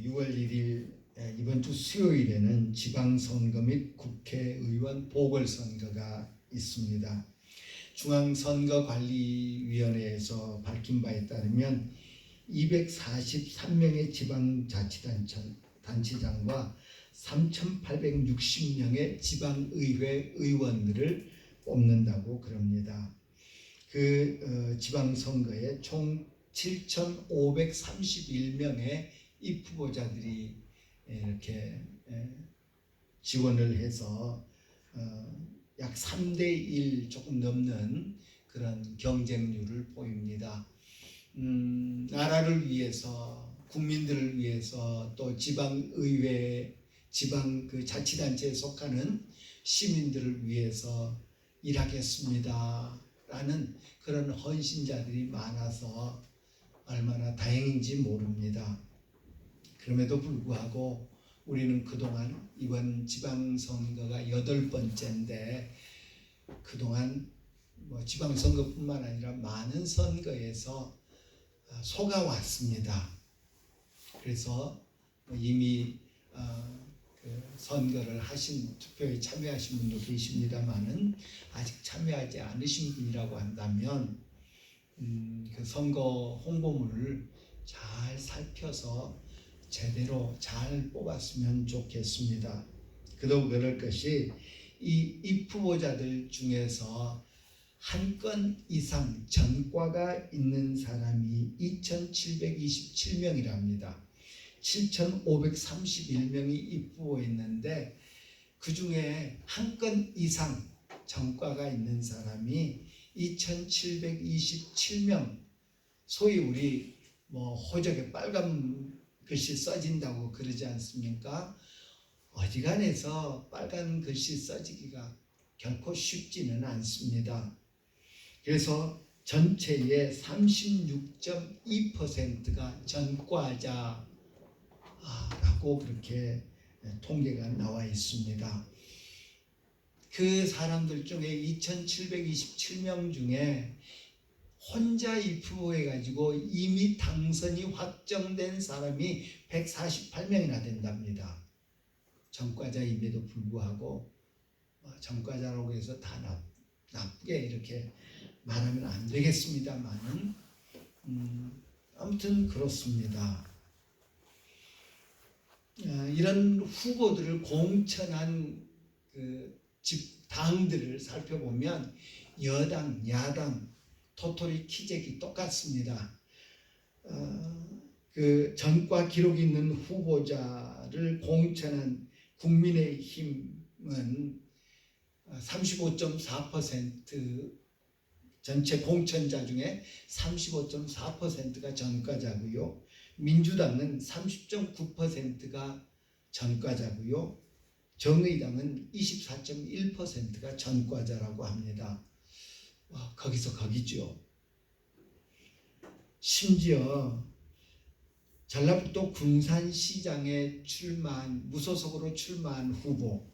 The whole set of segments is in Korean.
6월 1일 이번 주 수요일에는 지방선거 및 국회의원 보궐선거가 있습니다. 중앙선거관리위원회에서 밝힌 바에 따르면 243명의 지방자치단체장과 3,860명의 지방의회 의원들을 뽑는다고 그럽니다. 지방선거에 총 7,531명의 입후보자들이 이렇게 지원을 해서 약 3대1 조금 넘는 그런 경쟁률을 보입니다. 나라를 위해서, 국민들을 위해서, 또 지방의회, 지방 자치단체에 속하는 시민들을 위해서 일하겠습니다 라는 그런 헌신자들이 많아서 얼마나 다행인지 모릅니다. 그럼에도 불구하고 우리는 그동안 이번 지방선거가 8번째인데 그동안 지방선거뿐만 아니라 많은 선거에서 속아왔습니다. 그래서 이미 선거를 투표에 참여하신 분도 계십니다만은 아직 참여하지 않으신 분이라고 한다면 그 선거 홍보물을 잘 살펴서 제대로 잘 뽑았으면 좋겠습니다. 그도 그럴 것이 이 입후보자들 중에서 한 건 이상 전과가 있는 사람이 2,727명이랍니다. 7,531명이 입후보했는데 그 중에 한 건 이상 전과가 있는 사람이 2,727명, 소위 우리 호적에 빨간 글씨 써진다고 그러지 않습니까? 어지간해서 빨간 글씨 써지기가 결코 쉽지는 않습니다. 그래서 전체의 36.2%가 전과자라고 그렇게 통계가 나와 있습니다. 그 사람들 중에 2,727명 중에 혼자 입후보해가지고 이미 당선이 확정된 사람이 148명이나 된답니다. 전과자임에도 불구하고 전과자라고 해서 다 나쁘게 이렇게 말하면 안 되겠습니다만은 아무튼 그렇습니다. 이런 후보들을 공천한 당들을 살펴보면 여당, 야당 토토리 키재기 똑같습니다. 전과 기록이 있는 후보자를 공천한 국민의힘은 35.4% 전체 공천자 중에 35.4%가 전과자고요. 민주당은 30.9%가 전과자고요. 정의당은 24.1%가 전과자라고 합니다. 거기서 거기죠. 심지어 전라북도 군산시장에 무소속으로 출마한 후보,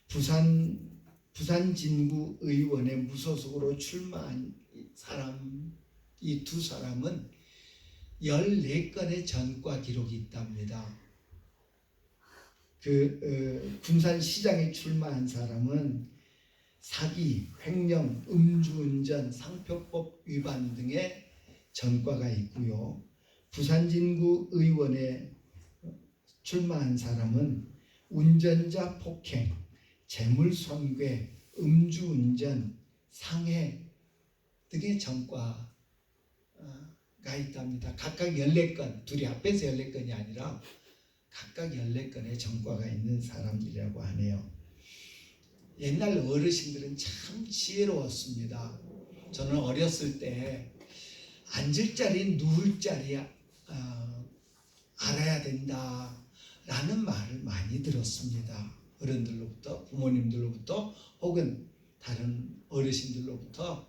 부산 진구 의원에 무소속으로 출마한 사람, 이 두 사람은 14건의 전과 기록이 있답니다. 군산시장에 출마한 사람은 사기, 횡령, 음주운전, 상표법 위반 등의 전과가 있고요. 부산진구 의원에 출마한 사람은 운전자 폭행, 재물손괴, 음주운전, 상해 등의 전과가 있답니다. 각각 14건, 둘이 합해서 14건이 아니라 각각 14건의 전과가 있는 사람들이라고 하네요. 옛날 어르신들은 참 지혜로웠습니다. 저는 어렸을 때 앉을 자리, 누울 자리 알아야 된다라는 말을 많이 들었습니다. 어른들로부터, 부모님들로부터 혹은 다른 어르신들로부터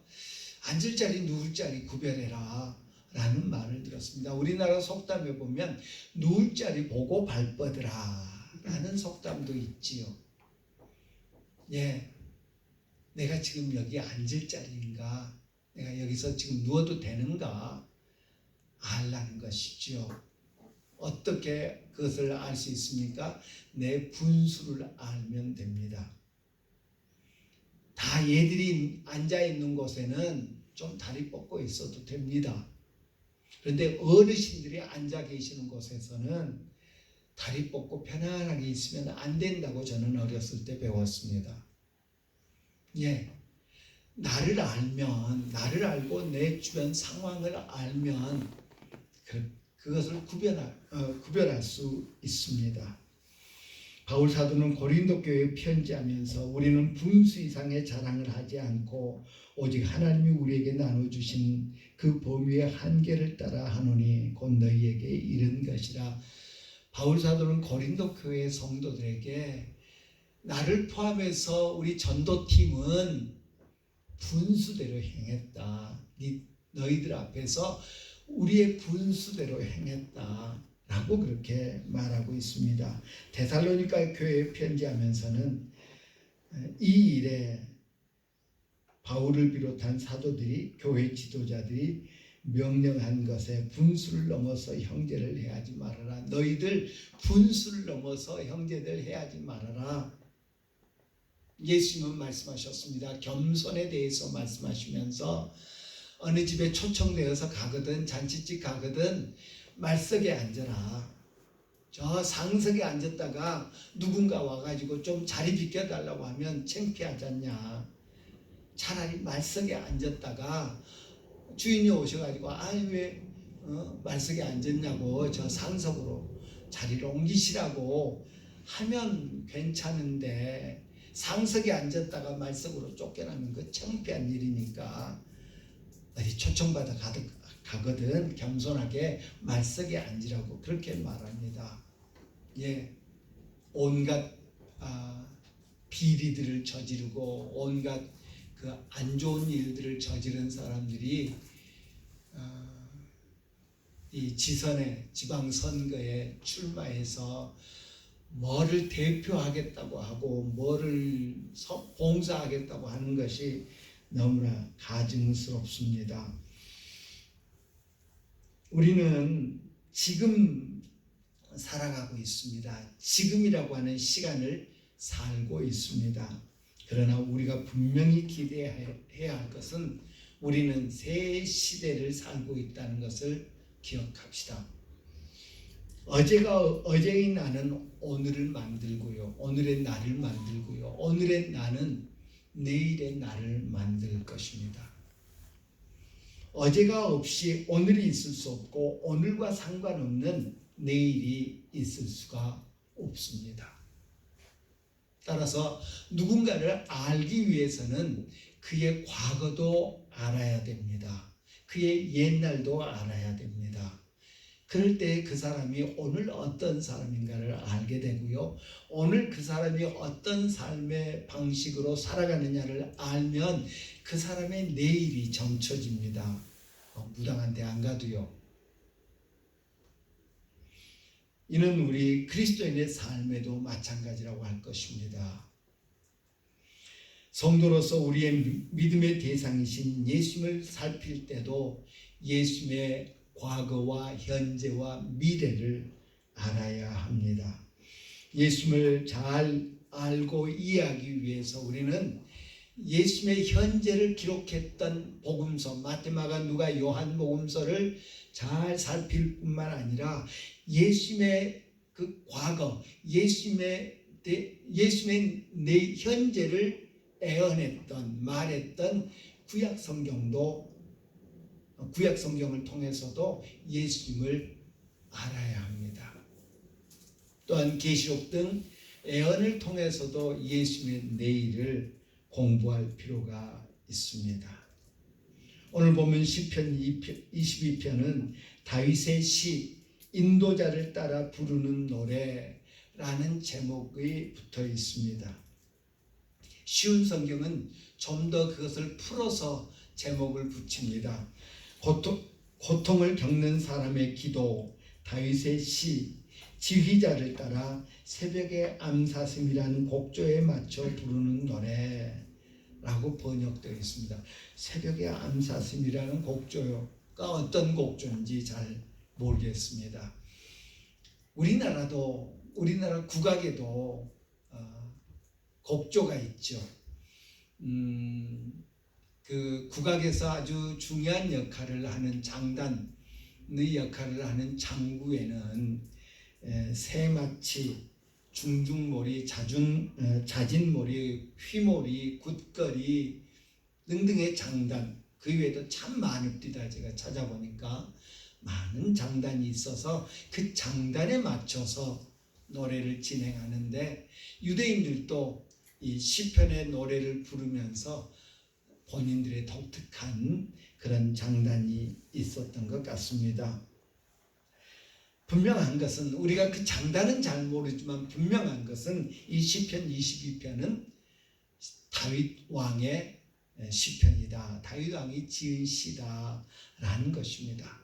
앉을 자리, 누울 자리 구별해라 라는 말을 들었습니다. 우리나라 속담에 보면 누울 자리 보고 발 뻗으라 라는 속담도 있지요. 예, 내가 지금 여기 앉을 자리인가, 내가 여기서 지금 누워도 되는가 알라는 것이죠. 어떻게 그것을 알 수 있습니까? 내 분수를 알면 됩니다. 다 얘들이 앉아있는 곳에는 좀 다리 뻗고 있어도 됩니다. 그런데 어르신들이 앉아 계시는 곳에서는 다리 뻗고 편안하게 있으면 안 된다고 저는 어렸을 때 배웠습니다. 예, 나를 알고 내 주변 상황을 알면 그것을 구별할 수 있습니다. 바울 사도는 고린도 교회에 편지하면서 우리는 분수 이상의 자랑을 하지 않고 오직 하나님이 우리에게 나눠주신 그 범위의 한계를 따라 하노니 곧 너희에게 이른 것이라. 바울 사도는 고린도 교회 성도들에게 나를 포함해서 우리 전도팀은 분수대로 행했다. 너희들 앞에서 우리의 분수대로 행했다. 라고 그렇게 말하고 있습니다. 데살로니가 교회에 편지하면서는 이 일에 바울을 비롯한 사도들이 교회 지도자들이 명령한 것에 분수를 넘어서 형제를 해하지 말아라. 너희들 분수를 넘어서 형제들 해하지 말아라. 예수님은 말씀하셨습니다. 겸손에 대해서 말씀하시면서 어느 집에 초청되어서 가거든 잔치집 가거든 말석에 앉아라. 저 상석에 앉았다가 누군가 와가지고 좀 자리 비켜달라고 하면 창피하지 않냐. 차라리 말석에 앉았다가 주인이 오셔가지고 왜 말석에 앉았냐고 저 상석으로 자리를 옮기시라고 하면 괜찮은데 상석에 앉았다가 말석으로 쫓겨나면 그 창피한 일이니까 어디 초청받아 가거든 겸손하게 말석에 앉으라고 그렇게 말합니다. 예, 온갖 비리들을 저지르고 온갖 그 안 좋은 일들을 저지른 사람들이 이 지선에 지방선거에 출마해서 뭐를 대표하겠다고 하고 뭐를 봉사하겠다고 하는 것이 너무나 가증스럽습니다. 우리는 지금 살아가고 있습니다. 지금이라고 하는 시간을 살고 있습니다. 그러나 우리가 분명히 기대해야 할 것은 우리는 새 시대를 살고 있다는 것을 기억합시다. 어제의 나는 오늘을 만들고요. 오늘의 나를 만들고요. 오늘의 나는 내일의 나를 만들 것입니다. 어제가 없이 오늘이 있을 수 없고 오늘과 상관없는 내일이 있을 수가 없습니다. 따라서 누군가를 알기 위해서는 그의 과거도 알아야 됩니다. 그의 옛날도 알아야 됩니다. 그럴 때 그 사람이 오늘 어떤 사람인가를 알게 되고요. 오늘 그 사람이 어떤 삶의 방식으로 살아가느냐를 알면 그 사람의 내일이 점쳐집니다. 무당한 데 안 가도요. 이는 우리 그리스도인의 삶에도 마찬가지라고 할 것입니다. 성도로서 우리의 믿음의 대상이신 예수님을 살필 때도 예수님의 과거와 현재와 미래를 알아야 합니다. 예수님을 잘 알고 이해하기 위해서 우리는 예수님의 현재를 기록했던 복음서 마태, 마가, 누가, 요한 복음서를 잘 살필 뿐만 아니라 예수님의 그 과거, 예수님의 내 현재를 애언했던 말했던 구약 성경을 통해서도 예수님을 알아야 합니다. 또한 계시록 등 애언을 통해서도 예수님의 내일을 공부할 필요가 있습니다. 오늘 보면 시편 22편은 다윗의 시 인도자를 따라 부르는 노래라는 제목이 붙어 있습니다. 쉬운 성경은 좀 더 그것을 풀어서 제목을 붙입니다. 고통을 겪는 사람의 기도, 다윗의 시, 지휘자를 따라 새벽의 암사슴이라는 곡조에 맞춰 부르는 노래라고 번역되어 있습니다. 새벽의 암사슴이라는 곡조가 어떤 곡조인지 잘 모르겠습니다. 우리나라 국악에도 곡조가 있죠. 그 국악에서 아주 중요한 역할을 하는 장단의 역할을 하는 장구에는 새마치, 중중모리, 자진모리, 휘모리, 굿거리 등등의 장단, 그 외에도 참 많습니다. 제가 찾아보니까 많은 장단이 있어서 그 장단에 맞춰서 노래를 진행하는데, 유대인들도 이 시편의 노래를 부르면서 본인들의 독특한 그런 장단이 있었던 것 같습니다. 분명한 것은, 우리가 그 장단은 잘 모르지만 분명한 것은 이 시편 22편은 다윗 왕의 시편이다, 다윗 왕이 지은 시다라는 것입니다.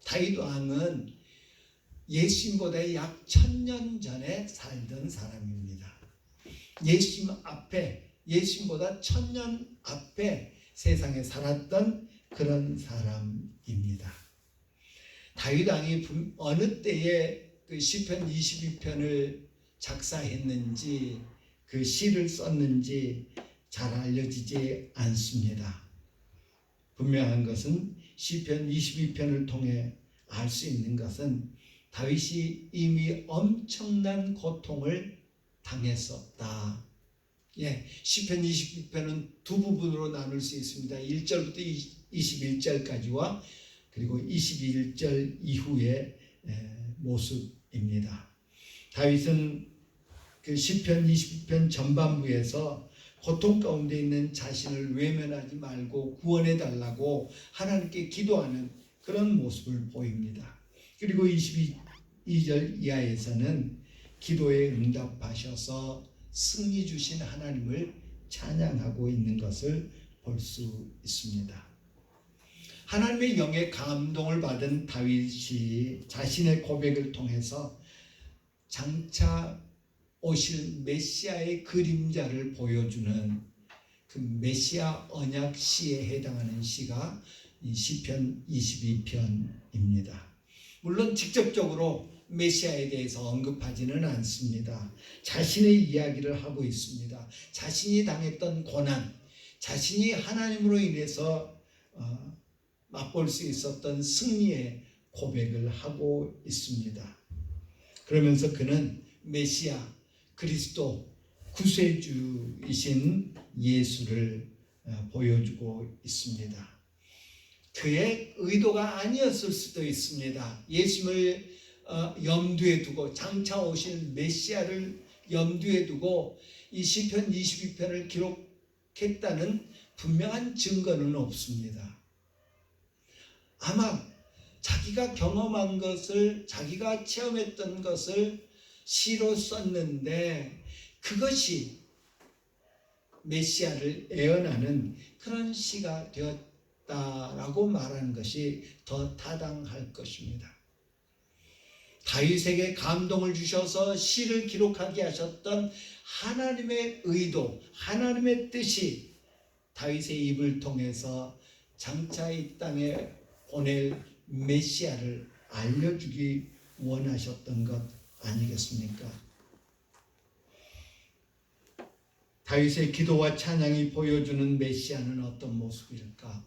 다윗 왕은 예수님보다 약 1000년 전에 살던 사람입니다. 예수님보다 1000년 앞에 세상에 살았던 그런 사람입니다. 다윗 왕이 어느 때에 그 시편 22편을 작사했는지, 그 시를 썼는지 잘 알려지지 않습니다. 분명한 것은 시편 22편을 통해 알 수 있는 것은 다윗이 이미 엄청난 고통을 당했었다. 시편 22편은 두 부분으로 나눌 수 있습니다. 1절부터 21절까지와 그리고 21절 이후의 모습입니다. 다윗은 그 시편 22편 전반부에서 고통 가운데 있는 자신을 외면하지 말고 구원해 달라고 하나님께 기도하는 그런 모습을 보입니다. 그리고 22절 이하에서는 기도에 응답하셔서 승리 주신 하나님을 찬양하고 있는 것을 볼 수 있습니다. 하나님의 영에 감동을 받은 다윗이 자신의 고백을 통해서 장차 오실 메시아의 그림자를 보여주는 그 메시아 언약 시에 해당하는 시가 이 시편 22편입니다. 물론 직접적으로 메시아에 대해서 언급하지는 않습니다. 자신의 이야기를 하고 있습니다. 자신이 당했던 고난, 자신이 하나님으로 인해서 맛볼 수 있었던 승리의 고백을 하고 있습니다. 그러면서 그는 메시아, 그리스도, 구세주이신 예수를 보여주고 있습니다. 그의 의도가 아니었을 수도 있습니다. 예수님을 염두에 두고, 장차 오실 메시아를 염두에 두고 이 시편 22편을 기록했다는 분명한 증거는 없습니다. 아마 자기가 경험한 것을, 자기가 체험했던 것을 시로 썼는데 그것이 메시아를 예언하는 그런 시가 되었다라고 말하는 것이 더 타당할 것입니다. 다윗에게 감동을 주셔서 시를 기록하게 하셨던 하나님의 의도, 하나님의 뜻이 다윗의 입을 통해서 장차 이 땅에 보낼 메시아를 알려주기 원하셨던 것 아니겠습니까? 다윗의 기도와 찬양이 보여주는 메시아는 어떤 모습일까?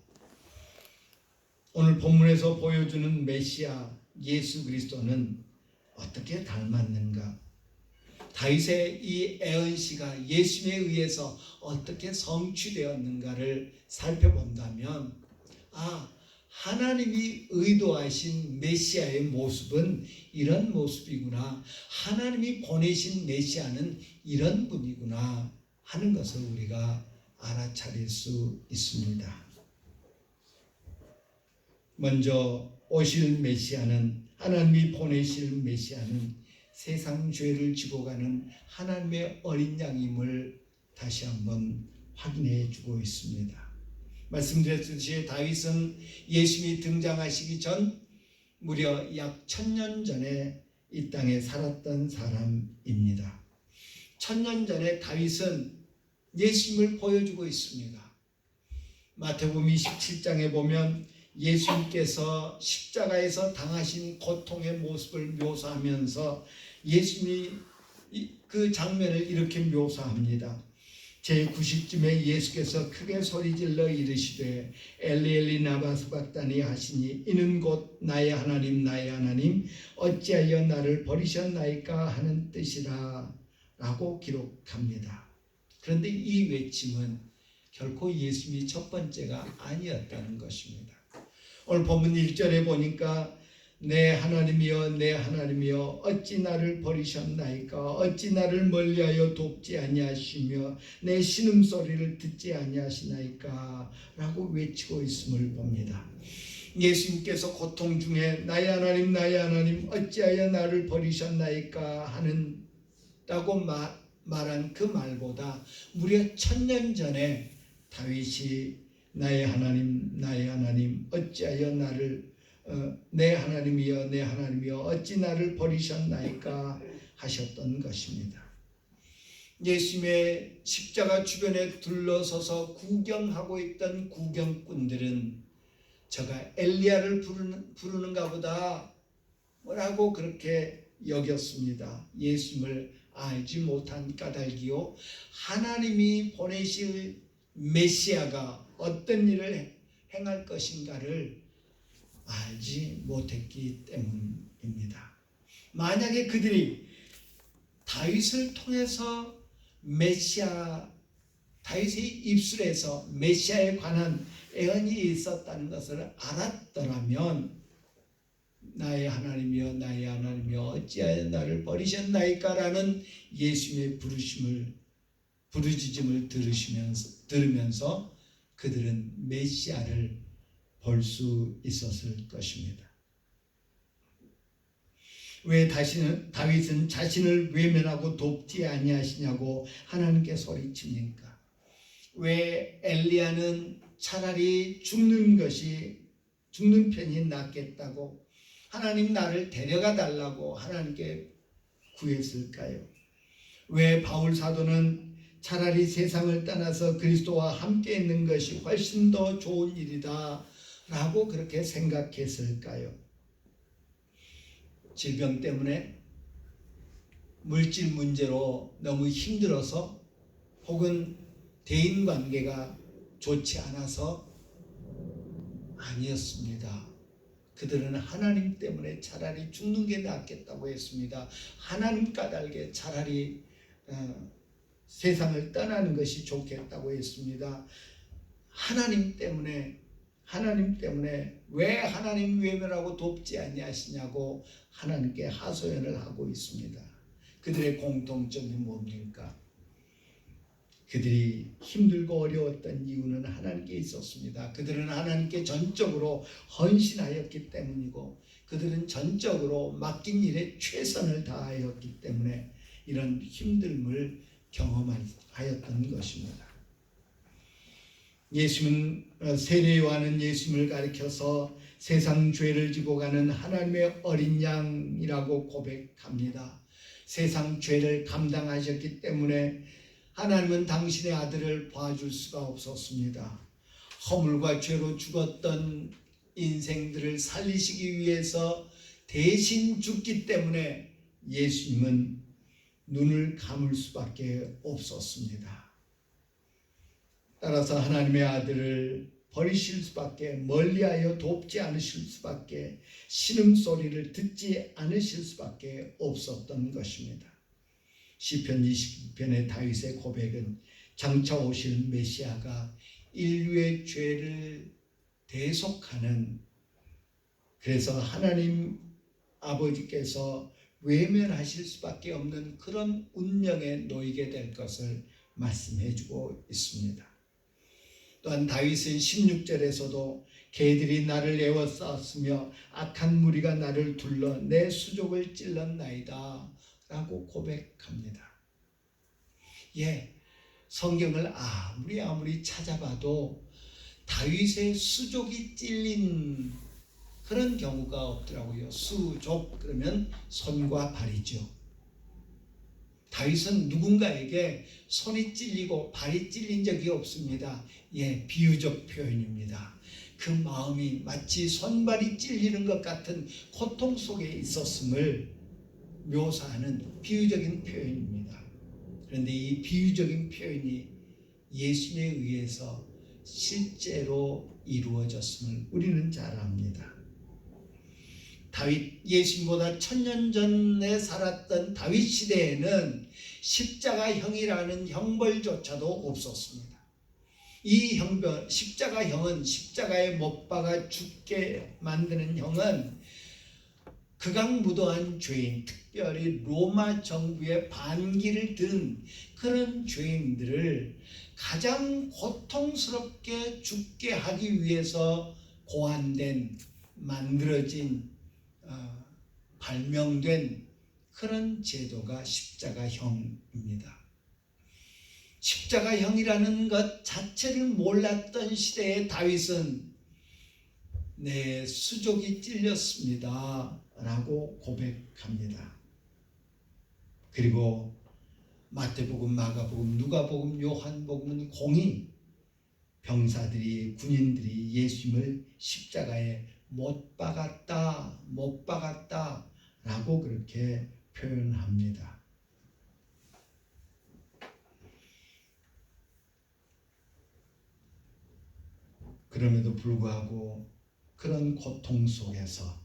오늘 본문에서 보여주는 메시아 예수 그리스도는 어떻게 닮았는가? 다윗의 이 애언시가 예수님에 의해서 어떻게 성취되었는가를 살펴본다면, 하나님이 의도하신 메시아의 모습은 이런 모습이구나, 하나님이 보내신 메시아는 이런 분이구나 하는 것을 우리가 알아차릴 수 있습니다. 먼저 오실 메시아는, 하나님이 보내실 메시아는 세상 죄를 지고 가는 하나님의 어린 양임을 다시 한번 확인해 주고 있습니다. 말씀드렸듯이 다윗은 예수님이 등장하시기 전 무려 약 1000년 전에 이 땅에 살았던 사람입니다. 1000년 전에 다윗은 예수님을 보여주고 있습니다. 마태복음 27장에 보면 예수님께서 십자가에서 당하신 고통의 모습을 묘사하면서 예수님이 그 장면을 이렇게 묘사합니다. 제90쯤에 예수께서 크게 소리질러 이르시되 엘리 엘리 나바 스박다니 하시니 이는 곧 나의 하나님 나의 하나님 어찌하여 나를 버리셨나이까 하는 뜻이라 라고 기록합니다. 그런데 이 외침은 결코 예수님이 첫 번째가 아니었다는 것입니다. 오늘 본문 1절에 보니까 내 하나님이여 내 하나님이여 어찌 나를 버리셨나이까 어찌 나를 멀리하여 돕지 아니하시며 내 신음소리를 듣지 아니하시나이까 라고 외치고 있음을 봅니다. 예수님께서 고통 중에 나의 하나님 어찌하여 나를 버리셨나이까 하는 라고 말한 그 말보다 무려 1000년 전에 다윗이 나의 하나님 어찌하여 나를 내 하나님이여 내 하나님이여 어찌 나를 버리셨나이까 하셨던 것입니다. 예수님의 십자가 주변에 둘러서서 구경하고 있던 구경꾼들은 저가 엘리야를 부르는가 보다 뭐라고 그렇게 여겼습니다. 예수님을 알지 못한 까닭이요 하나님이 보내실 메시아가 어떤 일을 행할 것인가를 알지 못했기 때문입니다. 만약에 그들이 다윗을 통해서 다윗의 입술에서 메시아에 관한 예언이 있었다는 것을 알았더라면 나의 하나님이여 나의 하나님이여 어찌하여 나를 버리셨나이까 라는 예수님의 부르짖음을 들으면서 그들은 메시아를 볼 수 있었을 것입니다. 왜 다윗은 자신을 외면하고 돕지 아니하시냐고 하나님께 소리칩니까? 왜 엘리야는 차라리 죽는 편이 낫겠다고 하나님 나를 데려가 달라고 하나님께 구했을까요? 왜 바울 사도는 차라리 세상을 떠나서 그리스도와 함께 있는 것이 훨씬 더 좋은 일이다 라고 그렇게 생각했을까요? 질병 때문에 물질 문제로 너무 힘들어서 혹은 대인관계가 좋지 않아서 아니었습니다. 그들은 하나님 때문에 차라리 죽는 게 낫겠다고 했습니다. 하나님 까닭에 차라리 세상을 떠나는 것이 좋겠다고 했습니다. 하나님 때문에 왜 하나님 외면하고 돕지 아니하시냐고 하나님께 하소연을 하고 있습니다. 그들의 공통점이 뭡니까? 그들이 힘들고 어려웠던 이유는 하나님께 있었습니다. 그들은 하나님께 전적으로 헌신하였기 때문이고 그들은 전적으로 맡긴 일에 최선을 다하였기 때문에 이런 힘듦을 경험하였던 것입니다. 예수님은 세례 요한은 예수님을 가리켜서 세상 죄를 지고 가는 하나님의 어린 양이라고 고백합니다. 세상 죄를 감당하셨기 때문에 하나님은 당신의 아들을 봐줄 수가 없었습니다. 허물과 죄로 죽었던 인생들을 살리시기 위해서 대신 죽기 때문에 예수님은 눈을 감을 수밖에 없었습니다. 따라서 하나님의 아들을 버리실 수밖에, 멀리하여 돕지 않으실 수밖에, 신음소리를 듣지 않으실 수밖에 없었던 것입니다. 시편 20편의 다윗의 고백은 장차 오실 메시아가 인류의 죄를 대속하는, 그래서 하나님 아버지께서 외면하실 수밖에 없는 그런 운명에 놓이게 될 것을 말씀해 주고 있습니다. 또한 다윗은 16절에서도 개들이 나를 에워쌌으며 악한 무리가 나를 둘러 내 수족을 찔렀나이다 라고 고백합니다. 성경을 아무리 찾아봐도 다윗의 수족이 찔린 그런 경우가 없더라고요. 수족 그러면 손과 발이죠. 다윗은 누군가에게 손이 찔리고 발이 찔린 적이 없습니다. 비유적 표현입니다. 그 마음이 마치 손발이 찔리는 것 같은 고통 속에 있었음을 묘사하는 비유적인 표현입니다. 그런데 이 비유적인 표현이 예수님에 의해서 실제로 이루어졌음을 우리는 잘 압니다. 다윗, 예수님보다 1000년 전에 살았던 다윗 시대에는 십자가형이라는 형벌조차도 없었습니다. 이 십자가형은, 십자가에 못 박아 죽게 만드는 형은 극악무도한 죄인, 특별히 로마 정부의 반기를 든 그런 죄인들을 가장 고통스럽게 죽게 하기 위해서 고안된, 만들어진, 발명된 그런 제도가 십자가형입니다. 십자가형이라는 것 자체를 몰랐던 시대의 다윗은 내 수족이 찔렸습니다 라고 고백합니다. 그리고 마태복음, 마가복음, 누가복음, 요한복음은 공히 병사들이, 군인들이 예수님을 십자가에 못 박았다 라고 그렇게 표현합니다. 그럼에도 불구하고 그런 고통 속에서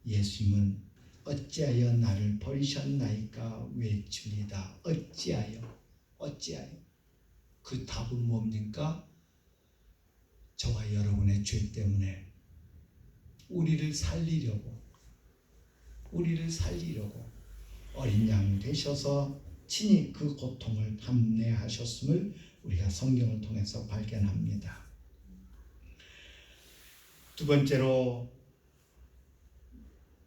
예수님은 어찌하여 나를 버리셨나이까 외칩니다. 어찌하여? 그 답은 뭡니까? 저와 여러분의 죄 때문에 우리를 살리려고 어린 양 되셔서 친히 그 고통을 감내하셨음을 우리가 성경을 통해서 발견합니다. 두 번째로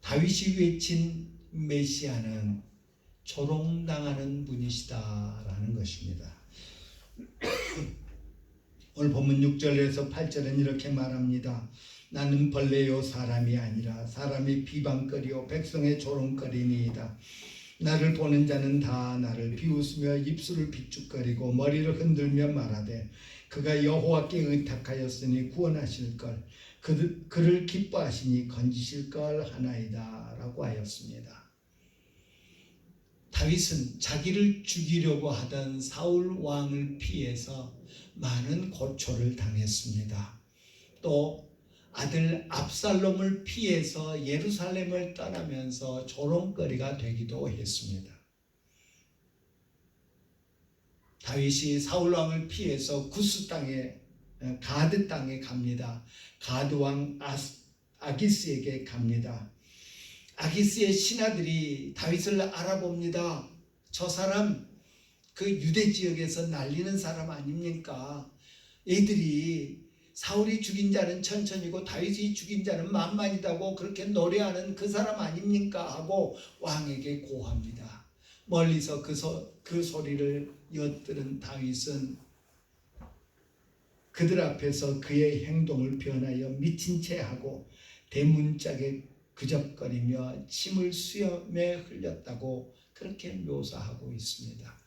다윗이 외친 메시아는 조롱당하는 분이시다라는 것입니다. 오늘 본문 6절에서 8절은 이렇게 말합니다. 나는 벌레요 사람이 아니라 사람이 비방거리요 백성의 조롱거리니이다. 나를 보는 자는 다 나를 비웃으며 입술을 비축거리고 머리를 흔들며 말하되 그가 여호와께 의탁하였으니 구원하실 걸, 그를 기뻐하시니 건지실 걸 하나이다 라고 하였습니다. 다윗은 자기를 죽이려고 하던 사울 왕을 피해서 많은 고초를 당했습니다. 또 아들 압살롬을 피해서 예루살렘을 떠나면서 조롱거리가 되기도 했습니다. 다윗이 사울 왕을 피해서 구스 땅에, 가드 땅에 갑니다. 가드 왕 아기스에게 갑니다. 아기스의 신하들이 다윗을 알아봅니다. 저 사람 그 유대 지역에서 날리는 사람 아닙니까? 애들이 사울이 죽인 자는 천천히고 다윗이 죽인 자는 만만이다고 그렇게 노래하는 그 사람 아닙니까? 하고 왕에게 고합니다. 멀리서 그 소리를 엿들은 다윗은 그들 앞에서 그의 행동을 변하여 미친 채 하고 대문짝에 그적거리며 침을 수염에 흘렸다고 그렇게 묘사하고 있습니다.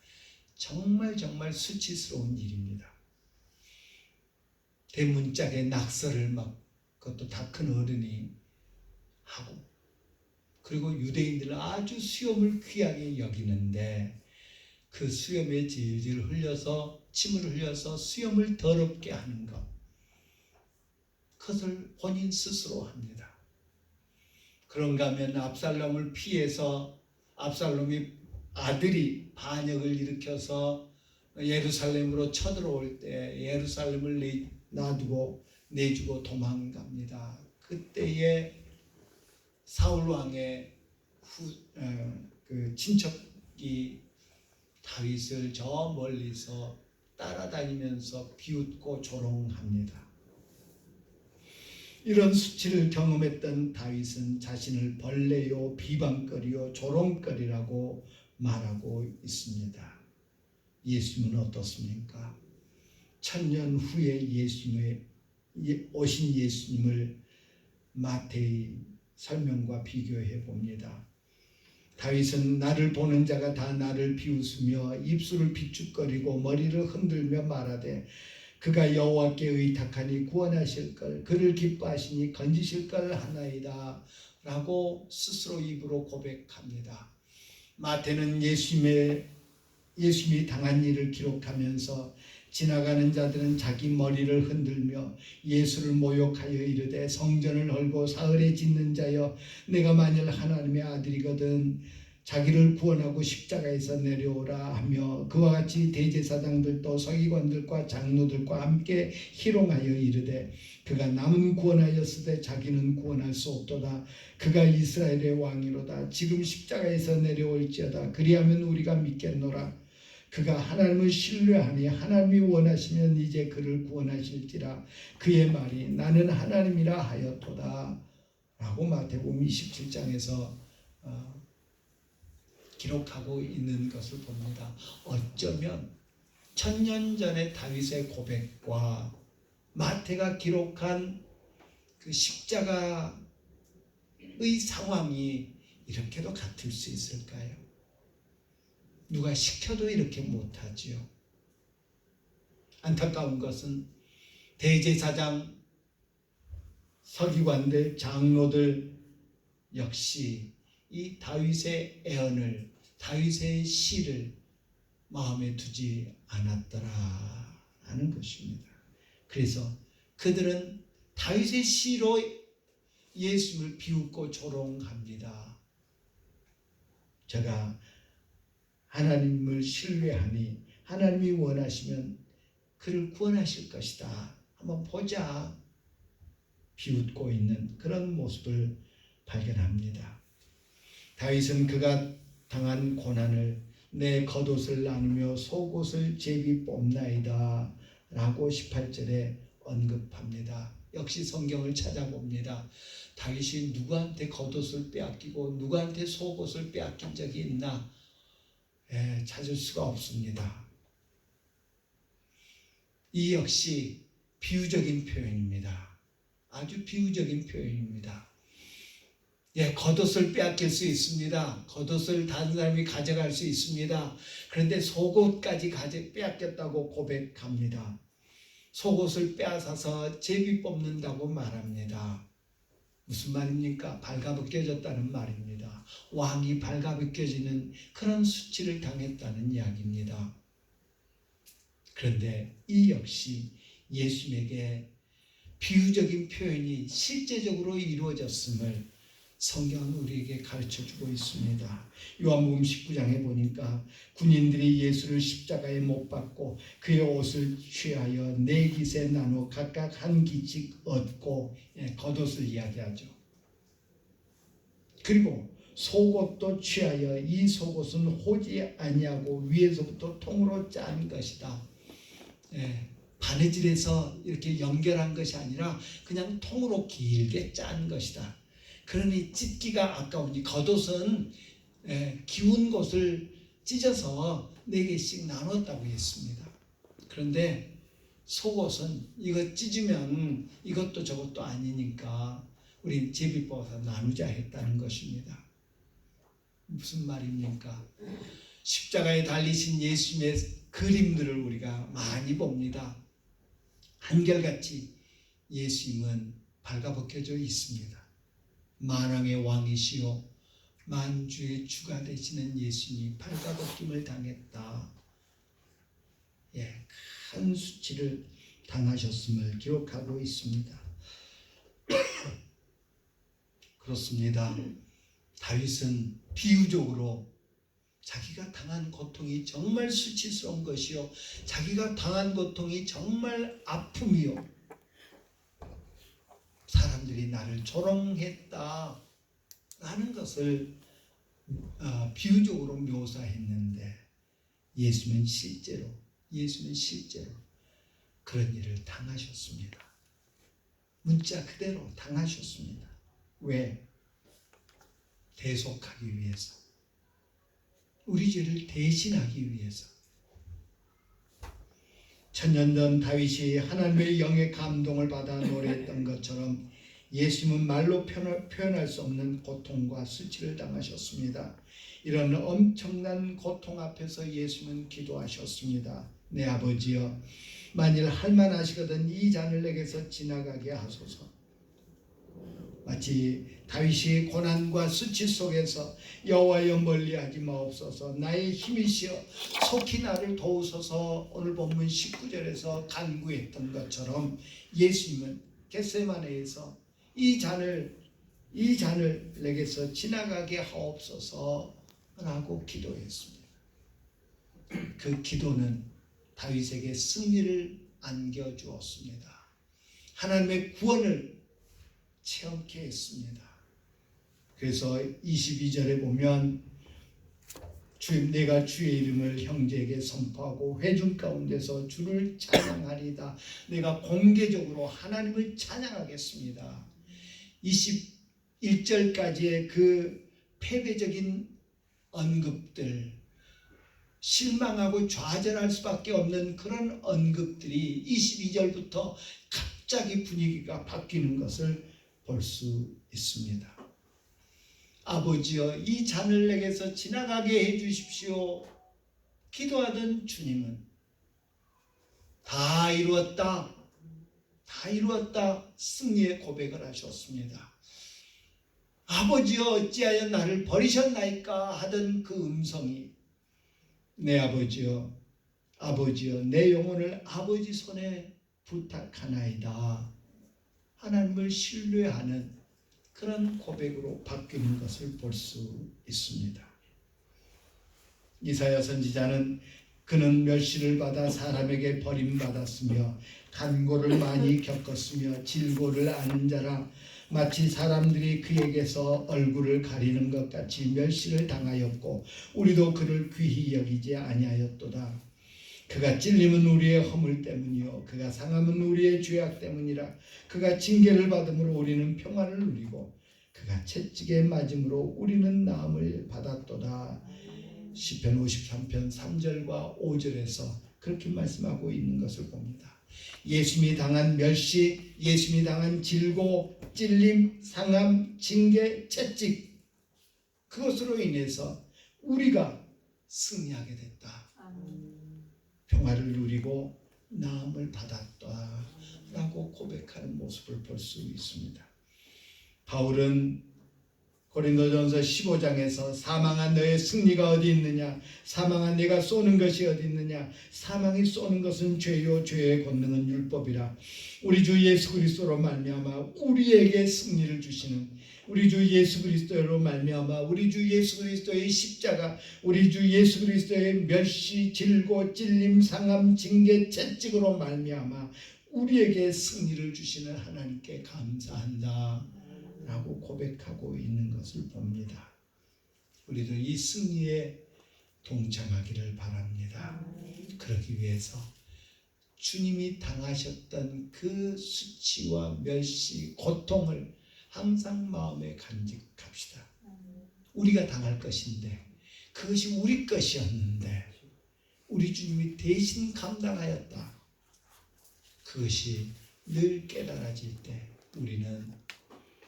정말 수치스러운 일입니다. 대문짝에 낙서를 그것도 다 큰 어른이 하고, 그리고 유대인들은 아주 수염을 귀하게 여기는데 그 수염에 질질 흘려서, 침을 흘려서 수염을 더럽게 하는 것, 그것을 본인 스스로 합니다. 그런가 하면 압살롬을 피해서 압살롬이 아들이 반역을 일으켜서 예루살렘으로 쳐들어올 때 예루살렘을 내주고 도망갑니다. 그때에 사울 왕의 그 친척이 다윗을 저 멀리서 따라다니면서 비웃고 조롱합니다. 이런 수치를 경험했던 다윗은 자신을 벌레요 비방거리요 조롱거리라고 말하고 있습니다. 예수님은 어떻습니까? 1000년 후에 오신 예수님을 마태의 설명과 비교해 봅니다. 다윗은 나를 보는 자가 다 나를 비웃으며 입술을 비축거리고 머리를 흔들며 말하되 그가 여호와께 의탁하니 구원하실 걸, 그를 기뻐하시니 건지실 걸 하나이다 라고 스스로 입으로 고백합니다. 마태는 예수님이 당한 일을 기록하면서 지나가는 자들은 자기 머리를 흔들며 예수를 모욕하여 이르되 성전을 헐고 사흘에 짓는 자여, 내가 만일 하나님의 아들이거든 자기를 구원하고 십자가에서 내려오라 하며, 그와 같이 대제사장들도 서기관들과 장로들과 함께 희롱하여 이르되 그가 남은 구원하였으되 자기는 구원할 수 없도다. 그가 이스라엘의 왕이로다. 지금 십자가에서 내려올지어다. 그리하면 우리가 믿겠노라. 그가 하나님을 신뢰하니 하나님이 원하시면 이제 그를 구원하실지라. 그의 말이 나는 하나님이라 하였도다 라고 마태복음 27장에서 기록하고 있는 것을 봅니다. 어쩌면 천년 전의 다윗의 고백과 마태가 기록한 그 십자가의 상황이 이렇게도 같을 수 있을까요? 누가 시켜도 이렇게 못하지요. 안타까운 것은 대제사장, 서기관들, 장로들 역시 이 다윗의 애언을, 다윗의 시를 마음에 두지 않았더라라는 것입니다. 그래서 그들은 다윗의 시로 예수를 비웃고 조롱합니다. 제가 하나님을 신뢰하니 하나님이 원하시면 그를 구원하실 것이다. 한번 보자. 비웃고 있는 그런 모습을 발견합니다. 다윗은 그가 당한 고난을 내 겉옷을 나누며 속옷을 제비 뽑나이다 라고 18절에 언급합니다. 역시 성경을 찾아봅니다. 다윗이 누구한테 겉옷을 빼앗기고 누구한테 속옷을 빼앗긴 적이 있나? 찾을 수가 없습니다. 이 역시 비유적인 표현입니다. 아주 비유적인 표현입니다. 겉옷을 빼앗길 수 있습니다. 겉옷을 다른 사람이 가져갈 수 있습니다. 그런데 속옷까지 빼앗겼다고 고백합니다. 속옷을 빼앗아서 제비 뽑는다고 말합니다. 무슨 말입니까? 발가벗겨졌다는 말입니다. 왕이 발가벗겨지는 그런 수치를 당했다는 이야기입니다. 그런데 이 역시 예수님에게 비유적인 표현이 실제적으로 이루어졌음을 성경은 우리에게 가르쳐주고 있습니다. 요한복음 19장에 보니까 군인들이 예수를 십자가에 못 박고 그의 옷을 취하여 네 깃에 나누어 각각 한 깃씩 얻고, 겉옷을 이야기하죠. 그리고 속옷도 취하여 이 속옷은 호지 아니하고 위에서부터 통으로 짠 것이다. 바느질해서 이렇게 연결한 것이 아니라 그냥 통으로 길게 짠 것이다. 그러니 찢기가 아까우니 겉옷은 기운 곳을 찢어서 4개씩 나눴다고 했습니다. 그런데 속옷은 이거 찢으면 이것도 저것도 아니니까 우리 제비 뽑아서 나누자 했다는 것입니다. 무슨 말입니까? 십자가에 달리신 예수님의 그림들을 우리가 많이 봅니다. 한결같이 예수님은 발가벗겨져 있습니다. 만왕의 왕이시요 만주의 주가 되시는 예수님이 발가벗김을 당했다. 큰 수치를 당하셨음을 기록하고 있습니다. 그렇습니다. 다윗은 비유적으로 자기가 당한 고통이 정말 수치스러운 것이요, 자기가 당한 고통이 정말 아픔이요, 사람들이 나를 조롱했다 라는 것을 비유적으로 묘사했는데 예수는 실제로 그런 일을 당하셨습니다. 문자 그대로 당하셨습니다. 왜? 대속하기 위해서, 우리 죄를 대신하기 위해서. 천년 전 다윗이 하나님의 영의 감동을 받아 노래했던 것처럼 예수님은 말로 표현할 수 없는 고통과 수치를 당하셨습니다. 이런 엄청난 고통 앞에서 예수님은 기도하셨습니다. 내 아버지여, 만일 할만하시거든 이 잔을 내게서 지나가게 하소서. 마치 다윗이 고난과 수치 속에서 여호와여 멀리하지 마옵소서, 나의 힘이시여 속히 나를 도우소서 오늘 본문 19절에서 간구했던 것처럼 예수님은 겟세마네에서 이 잔을 내게서 지나가게 하옵소서 라고 기도했습니다. 그 기도는 다윗에게 승리를 안겨주었습니다. 하나님의 구원을 체험케 했습니다. 그래서 22절에 보면 내가 주의 이름을 형제에게 선포하고 회중 가운데서 주를 찬양하리다. 내가 공개적으로 하나님을 찬양하겠습니다. 21절까지의 그 패배적인 언급들, 실망하고 좌절할 수밖에 없는 그런 언급들이 22절부터 갑자기 분위기가 바뀌는 것을 볼 수 있습니다. 아버지여 이 잔을 내게서 지나가게 해주십시오. 기도하던 주님은 다 이루었다 승리의 고백을 하셨습니다. 아버지여 어찌하여 나를 버리셨나이까 하던 그 음성이 내 아버지여 내 영혼을 아버지 손에 부탁하나이다. 하나님을 신뢰하는 그런 고백으로 바뀌는 것을 볼 수 있습니다. 이사야 선지자는 그는 멸시를 받아 사람에게 버림받았으며 간고를 많이 겪었으며 질고를 아는 자라 마치 사람들이 그에게서 얼굴을 가리는 것 같이 멸시를 당하였고 우리도 그를 귀히 여기지 아니하였도다. 그가 찔림은 우리의 허물 때문이요 그가 상함은 우리의 죄악 때문이라. 그가 징계를 받음으로 우리는 평안을 누리고 그가 채찍에 맞음으로 우리는 나음을 받았도다. 시편 53편 3절과 5절에서 그렇게 말씀하고 있는 것을 봅니다. 예수님이 당한 멸시, 예수님이 당한 질고, 찔림, 상함, 징계, 채찍, 그것으로 인해서 우리가 승리하게 됐다. 평화를 누리고 나음을 받았다 라고 고백하는 모습을 볼 수 있습니다. 바울은 고린도전서 15장에서 사망한 너의 승리가 어디 있느냐, 사망한 네가 쏘는 것이 어디 있느냐, 사망이 쏘는 것은 죄요 죄의 권능은 율법이라. 우리 주 예수 그리스도로 말미암아 우리에게 승리를 주시는, 우리 주 예수 그리스도로 말미암아 우리 주 예수 그리스도의 십자가, 우리 주 예수 그리스도의 멸시, 질고, 찔림, 상함, 징계, 채찍으로 말미암아 우리에게 승리를 주시는 하나님께 감사한다 라고 고백하고 있는 것을 봅니다. 우리도 이 승리에 동참하기를 바랍니다. 그러기 위해서 주님이 당하셨던 그 수치와 멸시, 고통을 항상 마음에 간직합시다. 우리가 당할 것인데, 그것이 우리 것이었는데 우리 주님이 대신 감당하였다. 그것이 늘 깨달아질 때 우리는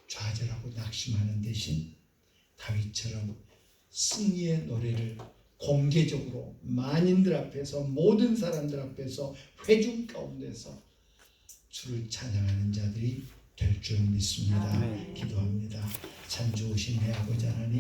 좌절하고 낙심하는 대신 다윗처럼 승리의 노래를 공개적으로 만인들 앞에서, 모든 사람들 앞에서, 회중 가운데서 주를 찬양하는 자들이 될 줄 믿습니다. 기도합니다. 참 좋으신 내 아버지 하나님,